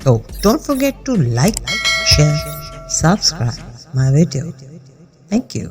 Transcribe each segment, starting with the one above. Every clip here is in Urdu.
So don't forget to like, share, subscribe my video. Thank you.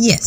Yes.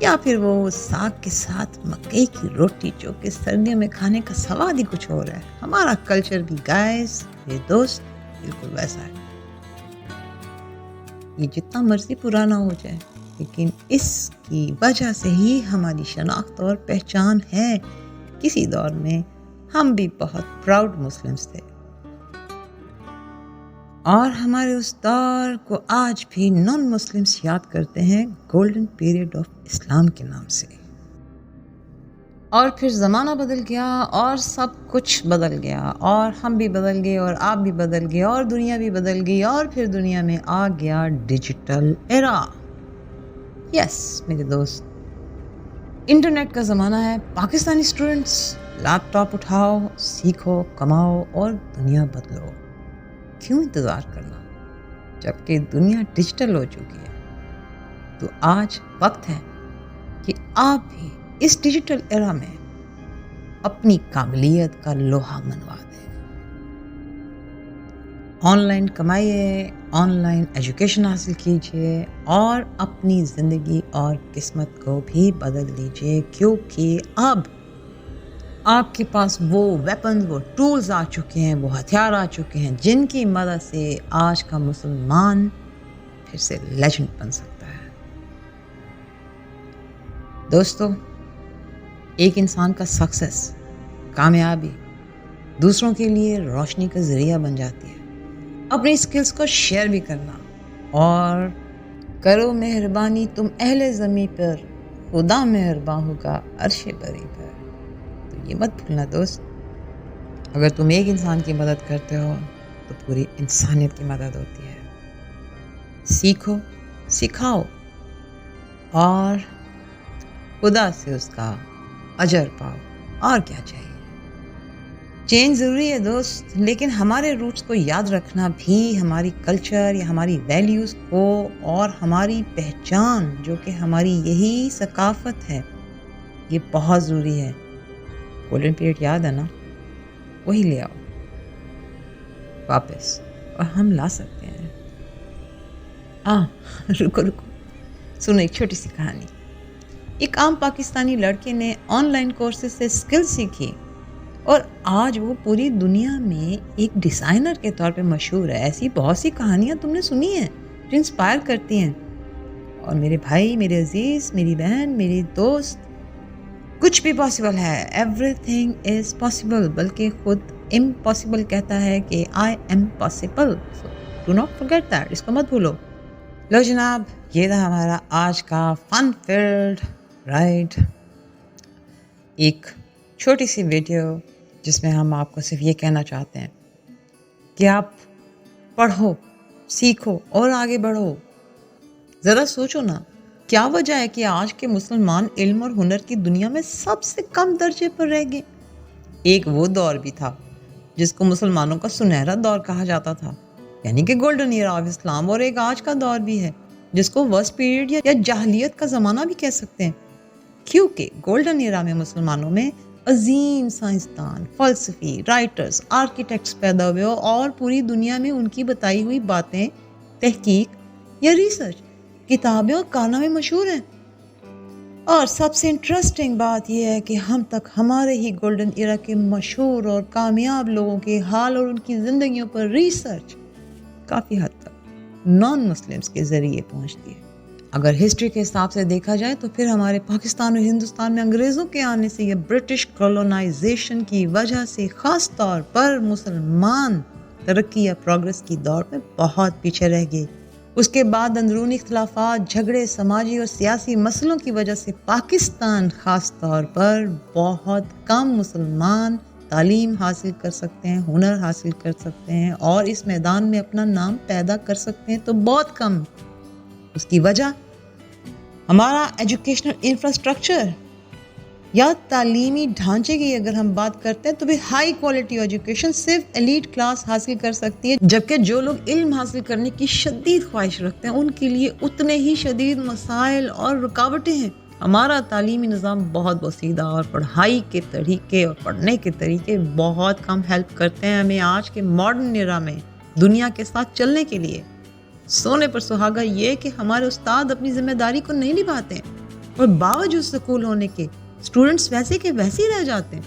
یا پھر وہ ساگ کے ساتھ مکئی کی روٹی جو کہ سردیوں میں کھانے کا سواد ہی کچھ اور ہے. ہمارا کلچر بھی گائز میرے دوست بالکل ویسا ہے. یہ جتنا مرضی پرانا ہو جائے لیکن اس کی وجہ سے ہی ہماری شناخت اور پہچان ہے. کسی دور میں ہم بھی بہت پراؤڈ مسلمس تھے اور ہمارے اس دور کو آج بھی نان مسلمس یاد کرتے ہیں گولڈن پیریڈ آف اسلام کے نام سے. اور پھر زمانہ بدل گیا اور سب کچھ بدل گیا اور ہم بھی بدل گئے اور آپ بھی بدل گئے اور دنیا بھی بدل گئی اور پھر دنیا میں آ گیا ڈیجیٹل ایرا. یس میرے دوست، انٹرنیٹ کا زمانہ ہے. پاکستانی اسٹوڈنٹس لیپ ٹاپ اٹھاؤ، سیکھو، کماؤ اور دنیا بدلو. کیوں انتظار کرنا جبکہ دنیا ڈیجیٹل ہو چکی ہے؟ تو آج وقت ہے کہ آپ بھی اس ڈیجیٹل ایرا میں اپنی قابلیت کا لوہا منوا دیں. آن لائن کمائیے، آن لائن ایجوکیشن حاصل کیجیے اور اپنی زندگی اور قسمت کو بھی بدل دیجیے، کیونکہ اب آپ کے پاس وہ ویپنز، وہ ٹولز آ چکے ہیں، وہ ہتھیار آ چکے ہیں جن کی مدد سے آج کا مسلمان پھر سے لیجنڈ بن سکتا ہے. دوستو، ایک انسان کا سکسیس، کامیابی دوسروں کے لیے روشنی کا ذریعہ بن جاتی ہے. اپنی اسکلز کو شیئر بھی کرنا اور کرو مہربانی تم اہل زمیں پر، خدا مہربان ہوگا عرش بری پر. تو یہ مت بھولنا دوست، اگر تم ایک انسان کی مدد کرتے ہو تو پوری انسانیت کی مدد ہوتی ہے. سیکھو، سکھاؤ اور خدا سے اس کا اجر پاؤ. اور کیا چاہیے؟ چینج ضروری ہے دوست، لیکن ہمارے روٹس کو یاد رکھنا بھی، ہماری کلچر یا ہماری ویلیوز کو اور ہماری پہچان جو کہ ہماری یہی ثقافت ہے، یہ بہت ضروری ہے. گولڈن پیریڈ یاد ہے نا؟ وہی لے آؤ واپس اور ہم لا سکتے ہیں. رکو سنو ایک چھوٹی سی کہانی. ایک عام پاکستانی لڑکے نے آن لائن کورسز سے اسکل سیکھی اور آج وہ پوری دنیا میں ایک ڈیزائنر کے طور پہ مشہور ہے. ایسی بہت سی کہانیاں تم نے سنی ہیں جو انسپائر کرتی ہیں. اور میرے بھائی، میرے عزیز، میری بہن، میری دوست، کچھ بھی پاسبل ہے. Everything is possible. بلکہ خود امپاسبل کہتا ہے کہ I am possible. Do not forget that. اس کو مت بھولو. لو جناب، یہ تھا ہمارا آج کا فن فیلڈ رائڈ. ایک چھوٹی سی ویڈیو جس میں ہم آپ کو صرف یہ کہنا چاہتے ہیں کہ آپ پڑھو، سیکھو اور آگے بڑھو. ذرا سوچو نا، کیا وجہ ہے کہ آج کے مسلمان علم اور ہنر کی دنیا میں سب سے کم درجے پر رہ گئے؟ ایک وہ دور بھی تھا جس کو مسلمانوں کا سنہرا دور کہا جاتا تھا، یعنی کہ گولڈن ایرا آف اسلام. اور ایک آج کا دور بھی ہے جس کو ورسٹ پیریڈ یا جاہلیت کا زمانہ بھی کہہ سکتے ہیں، کیونکہ گولڈن ایرا میں مسلمانوں میں عظیم سائنسدان، فلسفی، رائٹرز، آرکیٹیکٹس پیدا ہوئے اور پوری دنیا میں ان کی بتائی ہوئی باتیں، تحقیق یا ریسرچ، کتابیں اور کارنامے مشہور ہیں. اور سب سے انٹرسٹنگ بات یہ ہے کہ ہم تک ہمارے ہی گولڈن ایرا کے مشہور اور کامیاب لوگوں کے حال اور ان کی زندگیوں پر ریسرچ کافی حد تک نان مسلمس کے ذریعے پہنچتی ہے. اگر ہسٹری کے حساب سے دیکھا جائے تو پھر ہمارے پاکستان اور ہندوستان میں انگریزوں کے آنے سے یا برٹش کولونائزیشن کی وجہ سے خاص طور پر مسلمان ترقی یا پروگریس کی دوڑ میں بہت پیچھے رہ گئے. اس کے بعد اندرونی اختلافات، جھگڑے، سماجی اور سیاسی مسئلوں کی وجہ سے پاکستان خاص طور پر بہت کم مسلمان تعلیم حاصل کر سکتے ہیں، ہنر حاصل کر سکتے ہیں اور اس میدان میں اپنا نام پیدا کر سکتے ہیں، تو بہت کم. اس کی وجہ ہمارا ایجوکیشنل انفراسٹرکچر یا تعلیمی ڈھانچے کی اگر ہم بات کرتے ہیں تو بھی ہائی کوالٹی ایجوکیشن صرف ایلیٹ کلاس حاصل کر سکتی ہے، جبکہ جو لوگ علم حاصل کرنے کی شدید خواہش رکھتے ہیں ان کے لیے اتنے ہی شدید مسائل اور رکاوٹیں ہیں. ہمارا تعلیمی نظام بہت بسیدہ اور پڑھائی کے طریقے اور پڑھنے کے طریقے بہت کم ہیلپ کرتے ہیں ہمیں آج کے ماڈرن ایرا میں دنیا کے ساتھ چلنے کے لیے. سونے پر سہاگا یہ کہ ہمارے استاد اپنی ذمہ داری کو نہیں نبھاتے ہیں. اور باوجود سکول ہونے کے اسٹوڈنٹس ویسے کے ویسے ہی رہ جاتے ہیں.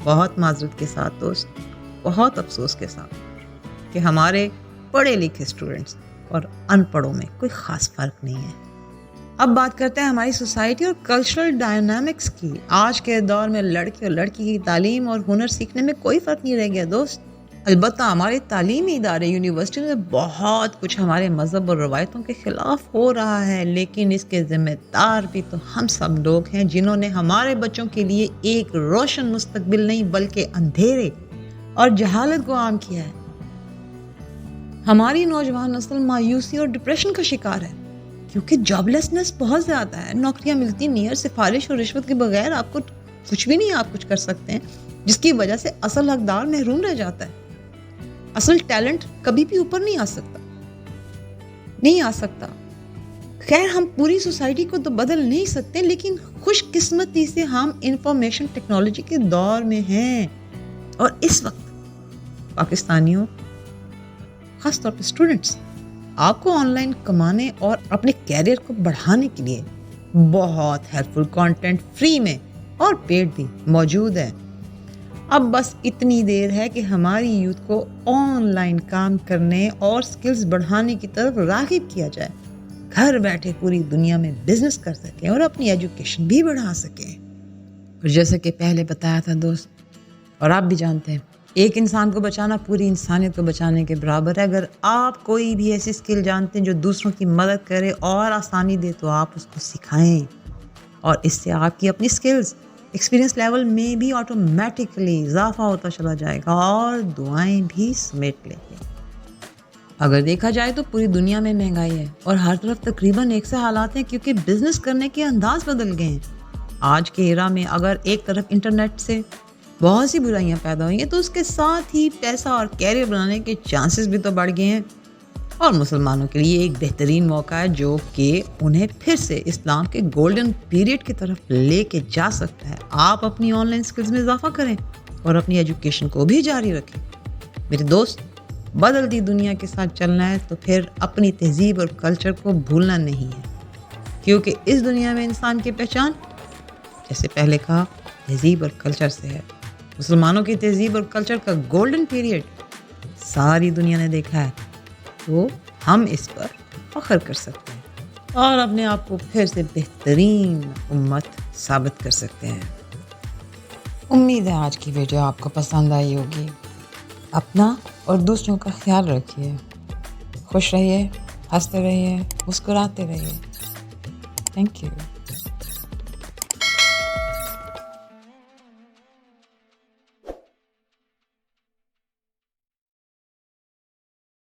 بہت معذرت کے ساتھ دوست، بہت افسوس کے ساتھ کہ ہمارے پڑھے لکھے اسٹوڈنٹس اور ان پڑھوں میں کوئی خاص فرق نہیں ہے. اب بات کرتے ہیں ہماری سوسائٹی اور کلچرل ڈائنامکس کی. آج کے دور میں لڑکے اور لڑکی کی تعلیم اور ہنر سیکھنے میں کوئی فرق نہیں رہ گیا دوست. البتہ ہمارے تعلیمی ادارے یونیورسٹی میں بہت کچھ ہمارے مذہب اور روایتوں کے خلاف ہو رہا ہے، لیکن اس کے ذمہ دار بھی تو ہم سب لوگ ہیں جنہوں نے ہمارے بچوں کے لیے ایک روشن مستقبل نہیں بلکہ اندھیرے اور جہالت کو عام کیا ہے. ہماری نوجوان نسل مایوسی اور ڈپریشن کا شکار ہے کیونکہ جاب لیسنس بہت زیادہ ہے، نوکریاں ملتی نہیں، اور سفارش اور رشوت کے بغیر آپ کو کچھ بھی نہیں آپ کچھ کر سکتے ہیں، جس کی وجہ سے اصل حقدار محروم رہ جاتا ہے. اصل ٹیلنٹ کبھی بھی اوپر نہیں آ سکتا. خیر، ہم پوری سوسائٹی کو تو بدل نہیں سکتے، لیکن خوش قسمتی سے ہم انفارمیشن ٹیکنالوجی کے دور میں ہیں، اور اس وقت پاکستانیوں، خاص طور پہ اسٹوڈنٹس، آپ کو آن لائن کمانے اور اپنے کیریئر کو بڑھانے کے لیے بہت ہیلپ فل کانٹینٹ فری میں اور پیڈ بھی موجود ہے. اب بس اتنی دیر ہے کہ ہماری یوتھ کو آن لائن کام کرنے اور سکلز بڑھانے کی طرف راغب کیا جائے، گھر بیٹھے پوری دنیا میں بزنس کر سکیں اور اپنی ایجوکیشن بھی بڑھا سکیں. اور جیسے کہ پہلے بتایا تھا دوست، اور آپ بھی جانتے ہیں، ایک انسان کو بچانا پوری انسانیت کو بچانے کے برابر ہے. اگر آپ کوئی بھی ایسی سکل جانتے ہیں جو دوسروں کی مدد کرے اور آسانی دے تو آپ اس کو سکھائیں، اور اس سے آپ کی اپنی سکلز ایکسپیرینس لیول میں بھی آٹومیٹکلی اضافہ ہوتا چلا جائے گا اور دعائیں بھی سمیٹ لیں گے. اگر دیکھا جائے تو پوری دنیا میں مہنگائی ہے اور ہر طرف تقریباً ایک سے حالات ہیں، کیونکہ بزنس کرنے کے انداز بدل گئے ہیں. آج کے ایرا میں اگر ایک طرف انٹرنیٹ سے بہت سی برائیاں پیدا ہوئی ہیں تو اس کے ساتھ ہی پیسہ اور کیریئر بنانے کے چانسز بھی تو بڑھ گئے ہیں، اور مسلمانوں کے لیے ایک بہترین موقع ہے جو کہ انہیں پھر سے اسلام کے گولڈن پیریڈ کی طرف لے کے جا سکتا ہے. آپ اپنی آن لائن سکلز میں اضافہ کریں اور اپنی ایجوکیشن کو بھی جاری رکھیں. میرے دوست، بدلتی دنیا کے ساتھ چلنا ہے تو پھر اپنی تہذیب اور کلچر کو بھولنا نہیں ہے، کیونکہ اس دنیا میں انسان کی پہچان، جیسے پہلے کہا، تہذیب اور کلچر سے ہے. مسلمانوں کی تہذیب اور کلچر کا گولڈن پیریڈ ساری دنیا نے دیکھا ہے، تو ہم اس پر فخر کر سکتے ہیں اور اپنے آپ کو پھر سے بہترین امت ثابت کر سکتے ہیں. امید ہے آج کی ویڈیو آپ کو پسند آئی ہوگی. اپنا اور دوسروں کا خیال رکھیے، خوش رہیے، ہنستے رہیے، مسکراتے رہیے. Thank you.